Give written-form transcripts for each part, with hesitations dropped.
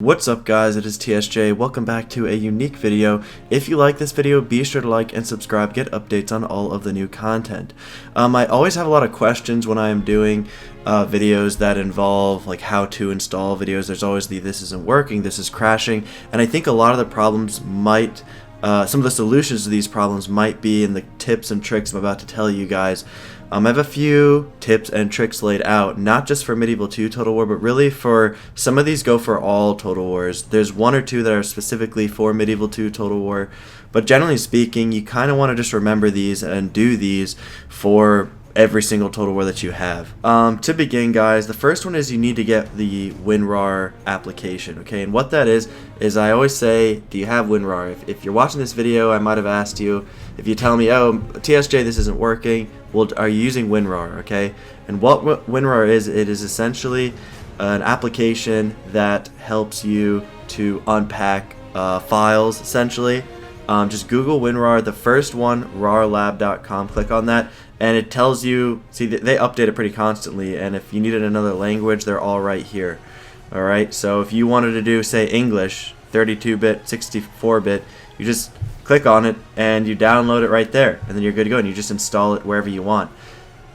What's up guys, it is TSJ. Welcome back to a unique video. If you like this video, be sure to like and subscribe, get updates on all of the new content. I always have a lot of questions when I am doing videos that involve like how to install videos. There's always the this isn't working, this is crashing, and I think a lot of the problems might some of the solutions to these problems might be in the tips and tricks I'm about to tell you guys. I have a few tips and tricks laid out, not just for Medieval 2 Total War, but really for, some of these go for all Total Wars. There's one or two that are specifically for Medieval 2 Total War, but generally speaking, you kind of want to just remember these and do these for every single Total War that you have. To begin, guys, the first one is you need to get the Winrar application, okay? And what that is I always say, do you have Winrar? If you're watching this video, I might have asked you, if you tell me, oh, TSJ, this isn't working, well, are you using Winrar, okay? And what Winrar is, it is essentially an application that helps you to unpack files, essentially. Just Google Winrar, the first one, rarlab.com, click on that, and it tells you, see, they update it pretty constantly, and if you needed another language, they're all right here. Alright, so if you wanted to do, say, English, 32-bit, 64-bit, you just click on it, and you download it right there, and then you're good to go, and you just install it wherever you want.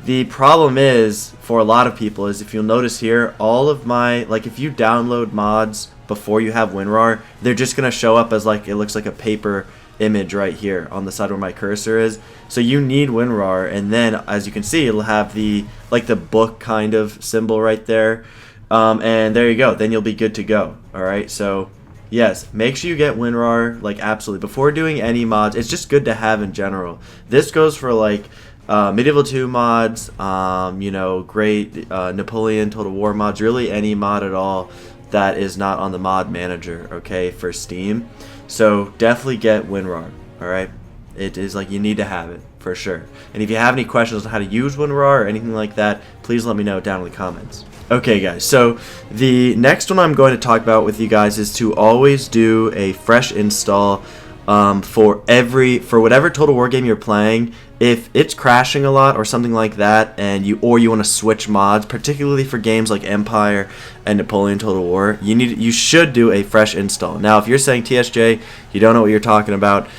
The problem is, for a lot of people, is if you'll notice here, all of my, like if you download mods before you have WinRAR, they're just going to show up as like, it looks like a paper image right here on the side where my cursor is. So you need WinRAR, and then as you can see, it'll have the, like the book kind of symbol right there. And there you go, then you'll be good to go. Alright, so yes, make sure you get WinRAR, like absolutely. Before doing any mods, it's just good to have in general. This goes for like Medieval 2 mods, you know, great Napoleon Total War mods, really any mod at all that is not on the mod manager, okay, for Steam. So definitely get WinRAR, alright? It is like you need to have it, for sure. And if you have any questions on how to use WinRAR or anything like that, please let me know down in the comments. Okay guys, so the next one I'm going to talk about with you guys is to always do a fresh install for whatever Total War game you're playing. If it's crashing a lot or something like that, and you want to switch mods, particularly for games like Empire and Napoleon Total War, you should do a fresh install. Now, if you're saying TSJ, you don't know what you're talking about,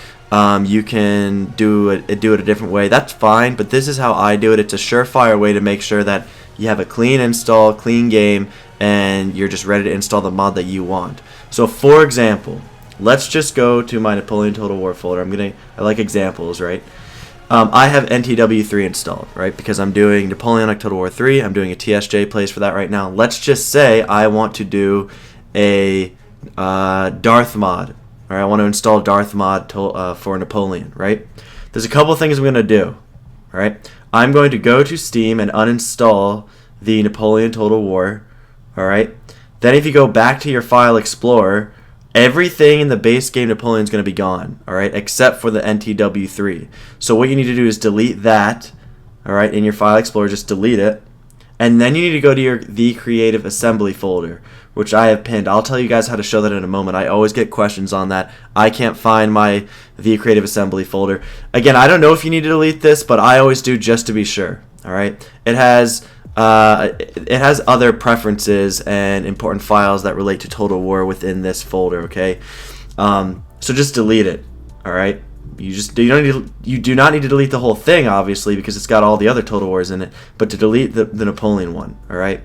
you can do it a different way. That's fine, but this is how I do it. It's a surefire way to make sure that you have a clean install, clean game, and you're just ready to install the mod that you want. So, for example, let's just go to my Napoleon Total War folder. I like examples, right? I have NTW3 installed, right? Because I'm doing Napoleonic Total War 3. I'm doing a TSJ plays for that right now. Let's just say I want to do a Darth mod. All right, I want to install Darth mod for Napoleon, right? There's a couple things I'm going to do, all right? I'm going to go to Steam and uninstall the Napoleon Total War, all right? Then if you go back to your File Explorer, everything in the base game Napoleon is going to be gone, all right, except for the NTW3. So what you need to do is delete that, all right, in your File Explorer, just delete it. And then you need to go to your The Creative Assembly folder, which I have pinned. I'll tell you guys how to show that in a moment. I always get questions on that. I can't find my The Creative Assembly folder. Again, I don't know if you need to delete this, but I always do just to be sure, all right? It has other preferences and important files that relate to Total War within this folder, okay? So just delete it, all right? You do not need to delete the whole thing, obviously, because it's got all the other Total Wars in it, but to delete the Napoleon one, all right?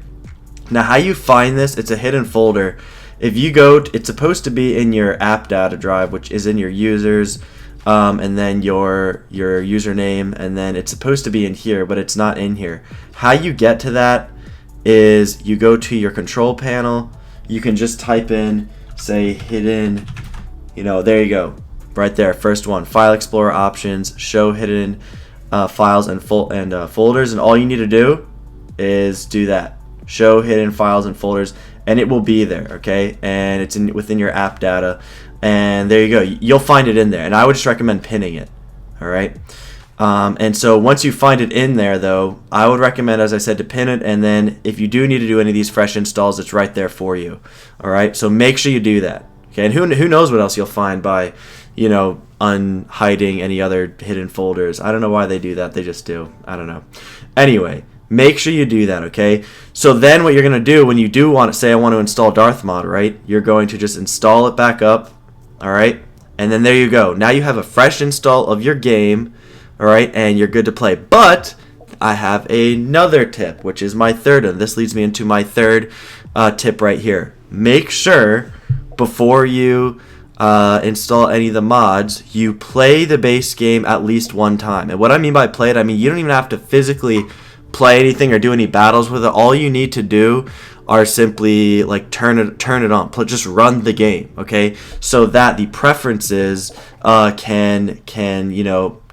Now, how you find this, it's a hidden folder. If you go, it's supposed to be in your app data drive, which is in your users, and then your username, and then it's supposed to be in here, but it's not in here. How you get to that is you go to your control panel. You can just type in, say, hidden, you know, there you go, right there, first one, File Explorer options, show hidden files and folders, and all you need to do is do that, show hidden files and folders, and it will be there, okay? And it's within your app data. And there you go. You'll find it in there. And I would just recommend pinning it. All right. And so once you find it in there, though, I would recommend, as I said, to pin it. And then if you do need to do any of these fresh installs, it's right there for you. All right. So make sure you do that. Okay. And who knows what else you'll find by, you know, unhiding any other hidden folders. I don't know why they do that. They just do. I don't know. Anyway, Make sure you do that, okay? So then what you're going to do when you do want to say I want to install Darth mod, right? You're going to just install it back up, all right? And then there you go. Now you have a fresh install of your game, all right? And you're good to play. But I have another tip, which is my third one. This leads me into my third tip right here. Make sure before you install any of the mods, you play the base game at least one time. And what I mean by play it, I mean you don't even have to physically play anything or do any battles with it. All you need to do are simply like turn it on, just run the game, okay? So that the preferences can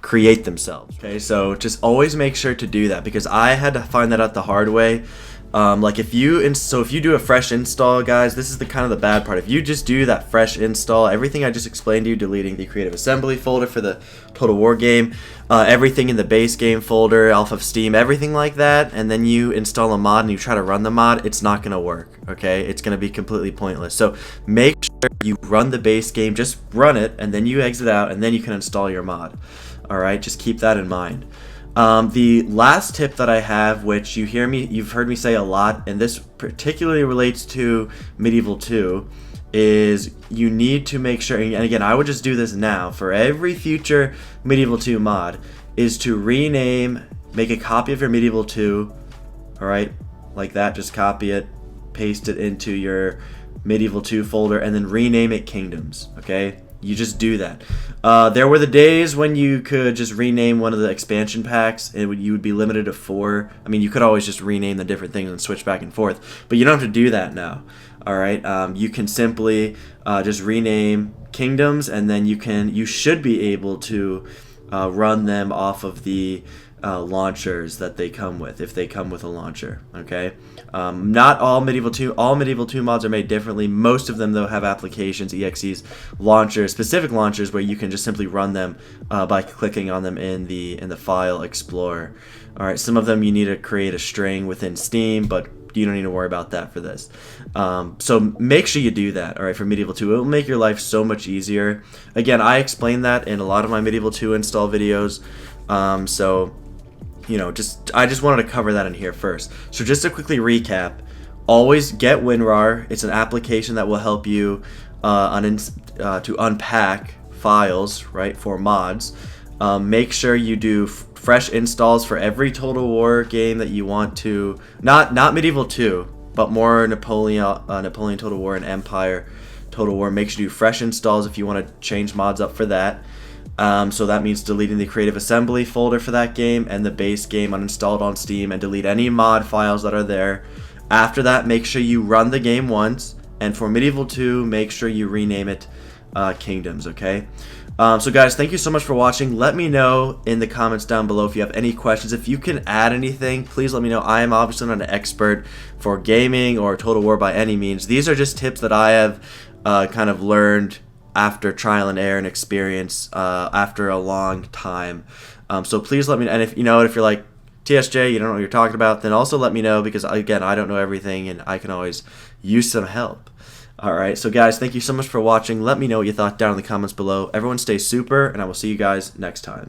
create themselves. Okay, so just always make sure to do that, because I had to find that out the hard way. Like if you do a fresh install, guys, this is the kind of the bad part. If you just do that fresh install, everything I just explained to you, deleting the creative assembly folder for the Total War game, everything in the base game folder, Alpha of Steam, everything like that, and then you install a mod and you try to run the mod, it's not going to work, okay? It's going to be completely pointless. So make sure you run the base game, just run it, and then you exit out, and then you can install your mod. All right, just keep that in mind. The last tip that I have, which you've heard me say a lot, and this particularly relates to Medieval 2, is you need to make sure, and again, I would just do this now, for every future Medieval 2 mod, is to make a copy of your Medieval 2, alright, like that, just copy it, paste it into your Medieval 2 folder, and then rename it Kingdoms, okay? You just do that. There were the days when you could just rename one of the expansion packs, and you would be limited to 4. I mean, you could always just rename the different things and switch back and forth, but you don't have to do that now. All right, you can simply just rename Kingdoms, and then you should be able to run them off of the launchers that they come with, if they come with a launcher, okay? Not all Medieval 2 mods are made differently. Most of them, though, have applications, EXEs, launchers, specific launchers where you can just simply run them by clicking on them in the File Explorer. All right, some of them you need to create a string within Steam, but you don't need to worry about that for this. So make sure you do that, all right, for Medieval 2. It will make your life so much easier. Again, I explain that in a lot of my Medieval 2 install videos, so I just wanted to cover that in here first. So just to quickly recap, always get Winrar. It's an application that will help you to unpack files, right, for mods. Make sure you do fresh installs for every Total War game that you want to, not Medieval 2, but more Napoleon Total War and Empire Total War. Make sure you do fresh installs if you want to change mods up for that. So that means deleting the creative assembly folder for that game and the base game uninstalled on Steam, and delete any mod files that are there. After that, make sure you run the game once, and for Medieval 2, make sure you rename it Kingdoms, okay? So guys, thank you so much for watching. Let me know in the comments down below if you have any questions. If you can add anything, please let me know. I am obviously not an expert for gaming or Total War by any means. These are just tips that I have kind of learned after trial and error and experience after a long time. So please let me know. And if you're like, TSJ, you don't know what you're talking about, then also let me know, because again, I don't know everything and I can always use some help. Alright, so guys, thank you so much for watching. Let me know what you thought down in the comments below. Everyone stay super, and I will see you guys next time.